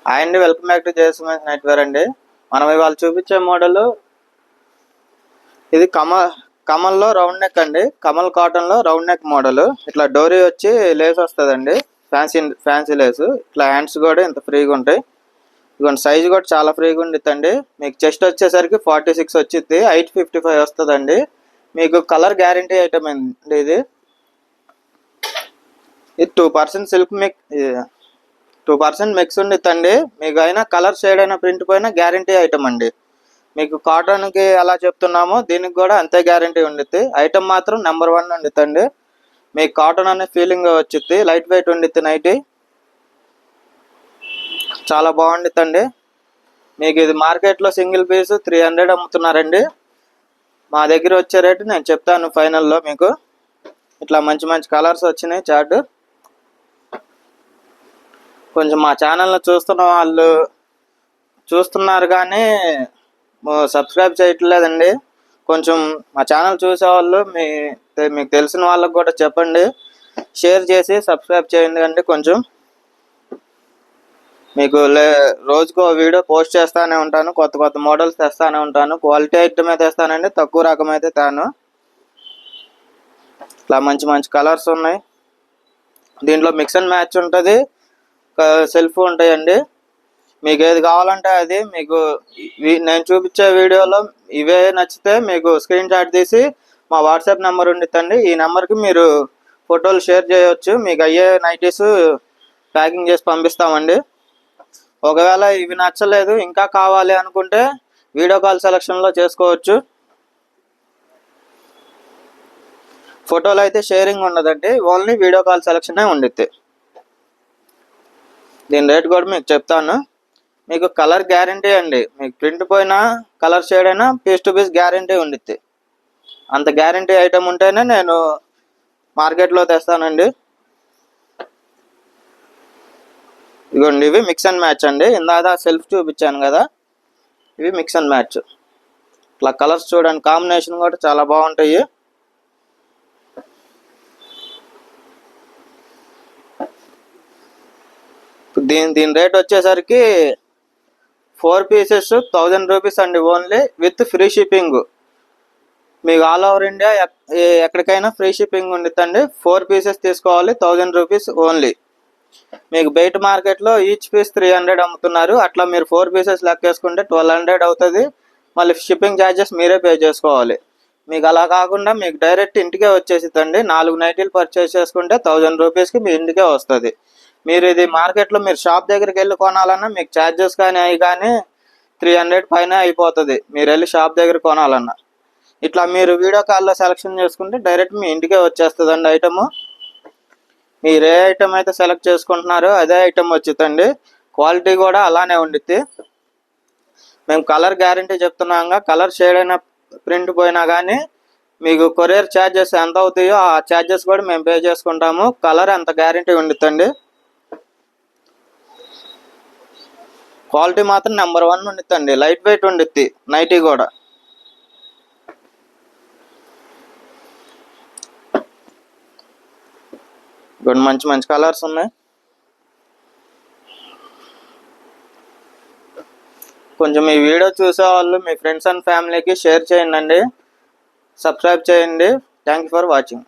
Hi అండి, welcome back to జేఎస్ఎంఎస్ నైట్వేర్ అండి. మనం ఇవాళ చూపించే మోడల్ ఇది కమల్లో రౌండ్ నెక్ అండి. కమల్ కాటన్ లో రౌండ్ నెక్ మోడల్. ఇట్లా డోరీ వచ్చి లేస్ వస్తుందండి, ఫ్యాన్సీ లేస్. ఇట్లా హ్యాండ్స్ కూడా ఇంత ఫ్రీగా ఉంటాయి. ఇదిగోండి, సైజ్ కూడా చాలా ఫ్రీగా ఉండిద్దండి. మీకు చెస్ట్ వచ్చేసరికి 46 వచ్చింది, హైట్ 55 వస్తుందండి. మీకు కలర్ గ్యారంటీ ఐటమ్ అండి ఇది. 2% సిల్క్ మిక్ 2% మిక్స్ ఉండిద్దండి. మీకు అయినా కలర్ షేడ్ అయినా ప్రింట్ పోయినా గ్యారంటీ ఐటమ్ అండి. మీకు కాటన్కి ఎలా చెప్తున్నామో దీనికి కూడా అంతే గ్యారంటీ ఉండిద్ది. ఐటమ్ మాత్రం నెంబర్ 1 ఉండిద్దండి. మీకు కాటన్ అనే ఫీలింగ్ వచ్చింది. లైట్ వెయిట్ ఉండిద్ది. నైటీ చాలా బాగుండిద్దండి. మీకు ఇది మార్కెట్లో సింగిల్ పీస్ 300 అమ్ముతున్నారండి. మా దగ్గర వచ్చే రేటు నేను చెప్తాను ఫైనల్లో. మీకు ఇట్లా మంచి మంచి కలర్స్ వచ్చినాయి. చార్ట్ కొంచెం మా ఛానల్ని చూస్తున్న వాళ్ళు చూస్తున్నారు కానీ సబ్స్క్రైబ్ చేయట్లేదండి. కొంచెం మా ఛానల్ చూసేవాళ్ళు మీకు తెలిసిన వాళ్ళకు కూడా చెప్పండి, షేర్ చేసి సబ్స్క్రైబ్ చేయండి అండి. కొంచెం మీకు రోజుకో వీడియో పోస్ట్ చేస్తూనే ఉంటాను. కొత్త కొత్త మోడల్స్ తెస్తూనే ఉంటాను. క్వాలిటీ ఐటమే తెస్తానండి, తక్కువ రకం అయితే తాను. ఇట్లా మంచి మంచి కలర్స్ ఉన్నాయి. దీంట్లో మిక్స్ అండ్ మ్యాచ్ ఉంటుంది, సెల్ఫ్ ఉంటాయండి. మీకు ఏది కావాలంటే అది. మీకు నేను చూపించే వీడియోలో ఇవే నచ్చితే మీకు స్క్రీన్ షాట్ తీసి మా వాట్సాప్ నెంబర్ ఉండిద్దండి. ఈ నెంబర్కి మీరు ఫోటోలు షేర్ చేయవచ్చు. మీకు అయ్యే నైటీస్ ప్యాకింగ్ చేసి పంపిస్తామండి. ఒకవేళ ఇవి నచ్చలేదు ఇంకా కావాలి అనుకుంటే వీడియో కాల్ సెలక్షన్లో చేసుకోవచ్చు. ఫోటోలు అయితే షేరింగ్ ఉండదండి, ఓన్లీ వీడియో కాల్ సెలక్షనే ఉండిద్ది. దీని రేట్ కూడా మీకు చెప్తాను. మీకు కలర్ గ్యారంటీ అండి. మీకు ప్రింట్ పోయినా కలర్ షేడ్ అయినా పీస్ టు పీస్ గ్యారంటీ ఉండిద్ది. అంత గ్యారంటీ ఐటమ్ ఉంటేనే నేను మార్కెట్లో తెస్తానండి. ఇదిగోండి, ఇవి మిక్స్ అండ్ మ్యాచ్ అండి. ఇందాక సెల్ఫ్ చూపించాను కదా, ఇవి మిక్స్ అండ్ మ్యాచ్. ఇట్లా కలర్స్ చూడండి, కాంబినేషన్ కూడా చాలా బాగుంటాయి. దీని రేట్ వచ్చేసరికి 4 పీసెస్ 1000 రూపీస్ అండి, ఓన్లీ విత్ ఫ్రీ షిప్పింగ్. మీకు ఆల్ ఓవర్ ఇండియా ఎక్కడికైనా ఫ్రీ షిప్పింగ్ ఉండిద్దండి. 4 పీసెస్ తీసుకోవాలి, 1000 రూపీస్ ఓన్లీ. మీకు బయట మార్కెట్లో ఈచ్ పీస్ 300 అమ్ముతున్నారు. అట్లా మీరు 4 పీసెస్ లెక్కేసుకుంటే 1200 అవుతుంది. మళ్ళీ షిప్పింగ్ ఛార్జెస్ మీరే పే చేసుకోవాలి. మీకు అలా కాకుండా మీకు డైరెక్ట్ ఇంటికే వచ్చేసిద్దండి. 4 నైటీలు పర్చేస్ చేసుకుంటే 1000 రూపీస్కి మీ ఇంటికే వస్తుంది. మీరు ఇది మార్కెట్లో మీరు షాప్ దగ్గరికి వెళ్ళి కొనాలన్నా మీకు ఛార్జెస్ కానీ అవి కానీ 300 పైన అయిపోతుంది, మీరు వెళ్ళి షాప్ దగ్గర కొనాలన్నా. ఇట్లా మీరు వీడియో కాల్లో సెలెక్షన్ చేసుకుంటే డైరెక్ట్ మీ ఇంటికే వచ్చేస్తుందండి ఐటము. మీరు ఏ ఐటమ్ అయితే సెలెక్ట్ చేసుకుంటున్నారో అదే ఐటమ్ వచ్చిందండి. క్వాలిటీ కూడా అలానే ఉండిద్ది. మేము కలర్ గ్యారంటీ చెప్తున్నాగా, కలర్ షేడ్ అయినా ప్రింట్ పోయినా కానీ మీకు కొరియర్ ఛార్జెస్ ఎంత అవుతాయో ఆ ఛార్జెస్ కూడా మేము పే చేసుకుంటాము. కలర్ అంత గ్యారంటీ ఉండిద్దండి. క్వాలిటీ మాత్రం నెంబర్ 1 ఉండిద్దండి. లైట్ వెయిట్ ఉండిద్ది నైటీ కూడా. ఇప్పుడు మంచి మంచి కలర్స్ ఉన్నాయి. కొంచెం ఈ వీడియో చూసేవాళ్ళు మీ ఫ్రెండ్స్ అండ్ ఫ్యామిలీకి షేర్ చేయండి, సబ్స్క్రైబ్ చేయండి. Thank you for watching.